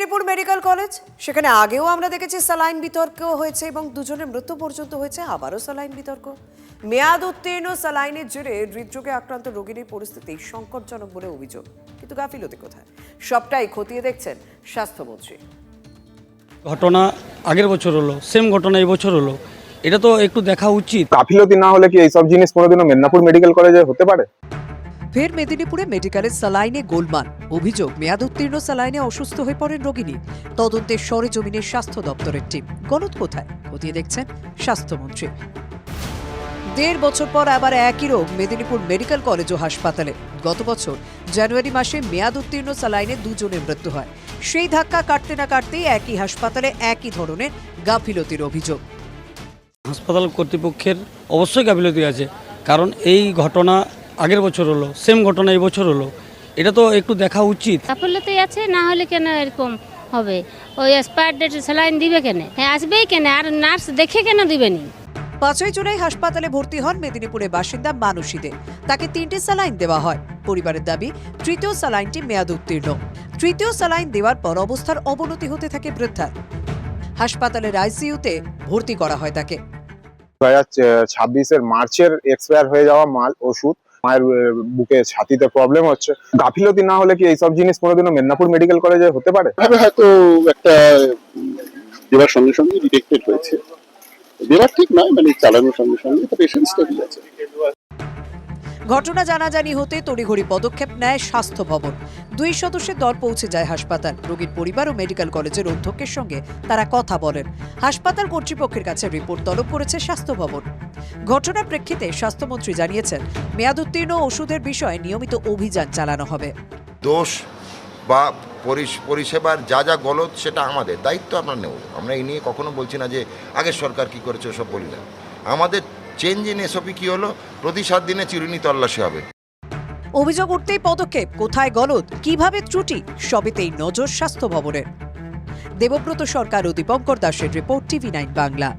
Medinipur medical college, সেখানে আগেও আমরা দেখেছি স্যালাইন বিতর্ক হয়েছে এবং দুজনের মৃত্যু পর্যন্ত হয়েছে। আবারও স্যালাইন বিতর্ক। মেয়াদ উত্তীর্ণ স্যালাইনের জেরে হৃদরোগে আক্রান্ত রোগীর পরিস্থিতি সংকটজনক বলে অভিযোগ, কিন্তু গাফিলতি কোথায়? সবটাই খতিয়ে দেখছেন স্বাস্থ্যমন্ত্রী। ঘটনা আগের বছর হলো, সেম ঘটনা এই বছর হলো, এটা তো একটু দেখা উচিত। গাফিলতি না হলে কি এইসব জিনিস কোনোদিনও মেদিনীপুর মেডিকেল কলেজে হতে পারে? ফের মেদিনীপুরে মেডিকেলের স্যালাইনে গোলমাল। অভিযোগ, মেয়াদ উত্তীর্ণ স্যালাইনে অসুস্থ হয়ে পড়েন রোগিনী। তদন্তে সরেজমিনের স্বাস্থ্য দপ্তরের টিম। গলত কোথায়? খতিয়ে দেখছেন স্বাস্থ্যমন্ত্রী। 1.5 বছর পর আবার একই রোগ মেদিনীপুর মেডিকেল কলেজ ও হাসপাতালে। গত বছর জানুয়ারি মাসে মেয়াদ উত্তীর্ণ স্যালাইনে দুজনের মৃত্যু হয়। সেই ধাক্কা কাটতে না কাটতেই একই হাসপাতালে একই ধরনের গাফিলতির অভিযোগ। হাসপাতাল কর্তৃপক্ষের অবশ্যই গাফিলতি আছে, কারণ এই ঘটনা আগের বছর হলো, সেম ঘটনা এই বছর হলো, এটা তো একটু দেখা উচিত। গাফিলতি আছে, না হলে কেন এরকম হবে? ওই এক্সপায়ার ডেট স্যালাইন দিবে কেন? হ্যাঁ, আসবেই কেন? আর নার্স দেখে কেন দিবেনি? 5 জুলাই হাসপাতালে ভর্তি হন মেদিনীপুরের বাসিন্দা মানসী দে। তাকে 3টে স্যালাইন দেওয়া হয়। পরিবারের দাবি, তৃতীয় স্যালাইনটি মেয়াদ উত্তীর্ণ। তৃতীয় স্যালাইন দেওয়ার পর অবস্থার অবনতি হতে থাকে বৃদ্ধার। হাসপাতালের আইসিইউতে ভর্তি করা হয় তাকে। 2026 মার্চের এক্সপায়ার হয়ে যাওয়া মাল ওষুধ, মায়ের বুকে ছাতিতে প্রবলেম হচ্ছে। গাফিলতি না হলে কি এইসব জিনিস কোনোদিনও মেদিনীপুর মেডিকেল কলেজে হতে পারে? হয়তো একটা দেওয়ার সঙ্গে সঙ্গে ডিটেক্টেড হয়েছে। দেওয়ার ঠিক নয়, মানে চালানোর সঙ্গে সঙ্গে পেশেন্ট স্টেবল আছে। ঘটনা জানাজানি হতে তড়িঘড়ি পদক্ষেপ নেয় স্বাস্থ্য ভবন। 2 সদস্যের দল পৌঁছে যায় হাসপাতাল। রোগীর পরিবার ও মেডিকেল কলেজের অধ্যক্ষের সঙ্গে তারা কথা বলেন। হাসপাতাল কর্তৃপক্ষের কাছে রিপোর্ট তলব করেছে স্বাস্থ্য ভবন। ঘটনার প্রেক্ষিতে স্বাস্থ্যমন্ত্রী জানিয়েছেন, মেয়াদ উত্তীর্ণ ওষুধের বিষয়ে নিয়মিত অভিযান চালানো হবে। দোষ বা পরিষেবার যা যা গলত সেটা আমাদের দায়িত্ব আমরা নেব। আমরা এই নিয়ে কখনো বলছি না যে আগের সরকার কি করেছে ওসব বলি না। আমাদের চেঞ্জ ইন এসওপি কি হলো, প্রতি 7 দিনে চিরুনি তল্লাশি হবে। অভিযোগ উঠতেই পদক্ষেপ। কোথায় গলদ, কিভাবে ত্রুটি, সবেতেই নজর স্বাস্থ্য ভবনের। দেবব্রত সরকার ও দীপঙ্কর দাসের রিপোর্ট, TV9 বাংলা।